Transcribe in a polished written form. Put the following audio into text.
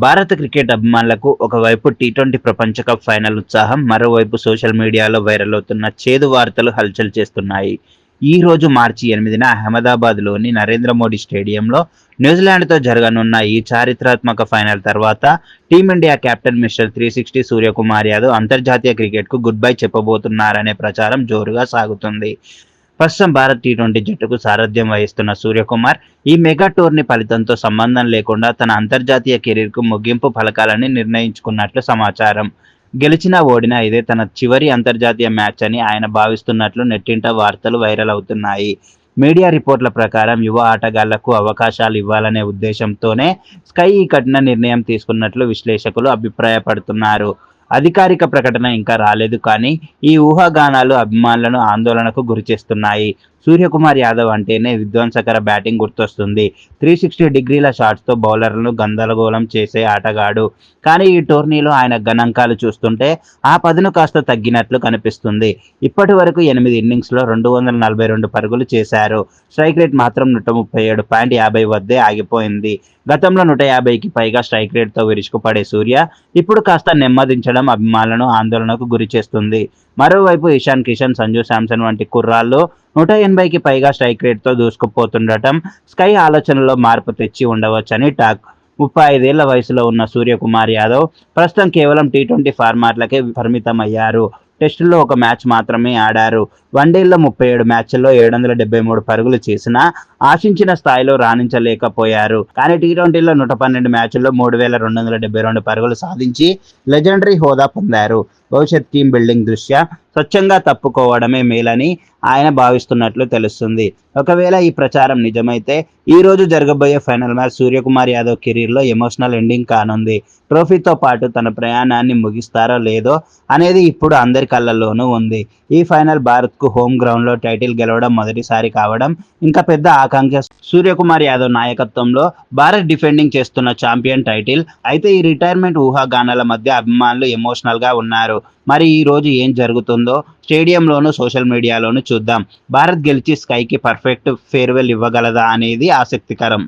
భారత క్రికెట్ అభిమానులకు ఒకవైపు టీ20 ప్రపంచ కప్ ఫైనల్ ఉత్సాహం, మరోవైపు సోషల్ మీడియాలో వైరల్ అవుతున్న చేదు వార్తలు హల్చల్ చేస్తున్నాయి. ఈ రోజు మార్చి 8న అహ్మదాబాద్లోని నరేంద్ర మోడీ స్టేడియంలో న్యూజిలాండ్తో జరగనున్న ఈ చారిత్రాత్మక ఫైనల్ తర్వాత team India captain mister 360 Suryakumar Yadav అంతర్జాతీయ క్రికెట్కు గుడ్ బై చెప్పబోతున్నారనే ప్రచారం జోరుగా సాగుతుంది. ప్రస్తుతం భారత్ టీ20 జట్టుకు సారథ్యం వహిస్తున్న సూర్యకుమార్ ఈ మెగా టోర్నీ ఫలితంతో సంబంధం లేకుండా తన అంతర్జాతీయ కెరీర్కు ముగింపు పలకాలని నిర్ణయించుకున్నట్లు సమాచారం. గెలిచినా ఓడినా ఇదే తన చివరి అంతర్జాతీయ మ్యాచ్ అని ఆయన భావిస్తున్నట్లు నెట్టింట వార్తలు వైరల్ అవుతున్నాయి. మీడియా రిపోర్ట్ల ప్రకారం యువ ఆటగాళ్లకు అవకాశాలు ఇవ్వాలనే ఉద్దేశంతోనే స్కై ఈ కఠిన నిర్ణయం తీసుకున్నట్లు విశ్లేషకులు అభిప్రాయపడుతున్నారు. అధికారిక ప్రకటన ఇంకా రాలేదు, కానీ ఈ ఊహాగానాలు అభిమానులను ఆందోళనకు గురిచేస్తున్నాయి. సూర్యకుమార్ యాదవ్ అంటేనే విధ్వంసకర బ్యాటింగ్ గుర్తొస్తుంది. 360 డిగ్రీల షాట్స్తో బౌలర్లను గందరగోళం చేసే ఆటగాడు. కానీ ఈ టోర్నీలో ఆయన గణాంకాలు చూస్తుంటే ఆ పదును కాస్త తగ్గినట్లు కనిపిస్తుంది. ఇప్పటి వరకు 8 ఇన్నింగ్స్లో 242 పరుగులు చేశారు. స్ట్రైక్ రేట్ మాత్రం 137.50 వద్దే ఆగిపోయింది. గతంలో 150కి పైగా స్ట్రైక్ రేట్తో విరుచుకుపడే సూర్య ఇప్పుడు కాస్త నెమ్మదించడం అభిమానులను ఆందోళనకు గురి చేస్తుంది. మరోవైపు ఇషాన్ కిషన్, సంజు శాంసన్ వంటి కుర్రాళ్ళు 180కి పైగా స్ట్రైక్ రేట్తో దూసుకుపోతుండటం స్కై ఆలోచనలో మార్పు తెచ్చి ఉండవచ్చని టాక్. 35 ఏళ్ల వయసులో ఉన్న సూర్యకుమార్ యాదవ్ ప్రస్తుతం కేవలం టీ20 ఫార్మాట్లకే పరిమితమయ్యారు. టెస్టుల్లో ఒక మ్యాచ్ మాత్రమే ఆడారు. వన్డేల్లో 37 మ్యాచ్ల్లో 773 పరుగులు చేసినా ఆశించిన స్థాయిలో రాణించలేకపోయారు. కానీ టీ20లో 112 మ్యాచ్ల్లో 3272 పరుగులు సాధించి లెజెండరీ హోదా పొందారు. భవిష్యత్ టీం బిల్డింగ్ దృష్ట్యా స్వచ్ఛంగా తప్పుకోవడమే మేలని ఆయన భావిస్తున్నట్లు తెలుస్తుంది. ఒకవేళ ఈ ప్రచారం నిజమైతే ఈ రోజు జరగబోయే ఫైనల్ మ్యాచ్ సూర్యకుమార్ యాదవ్ కెరీర్లో ఎమోషనల్ ఎండింగ్ కానుంది. ట్రోఫీతో పాటు తన ప్రయాణాన్ని ముగిస్తారో లేదో అనేది ఇప్పుడు అందరి కళ్ళల్లోనూ ఉంది. ఈ ఫైనల్ భారత్కు హోమ్ గ్రౌండ్లో టైటిల్ గెలవడం మొదటిసారి కావడం ఇంకా పెద్ద ఆకాంక్ష. సూర్యకుమార్ యాదవ్ నాయకత్వంలో భారత్ డిఫెండింగ్ చేస్తున్న ఛాంపియన్ టైటిల్. అయితే ఈ రిటైర్మెంట్ ఊహాగానాల మధ్య అభిమానులు ఎమోషనల్గా ఉన్నారు. మరి ఈ రోజు ఏం జరుగుతుందో స్టేడియంలోనూ సోషల్ మీడియాలోనూ చూద్దాం. భారత్ గెలిచి స్కైకి పర్ఫెక్ట్ ఫేర్వెల్ ఇవ్వగలదా అనేది ఆసక్తికరం.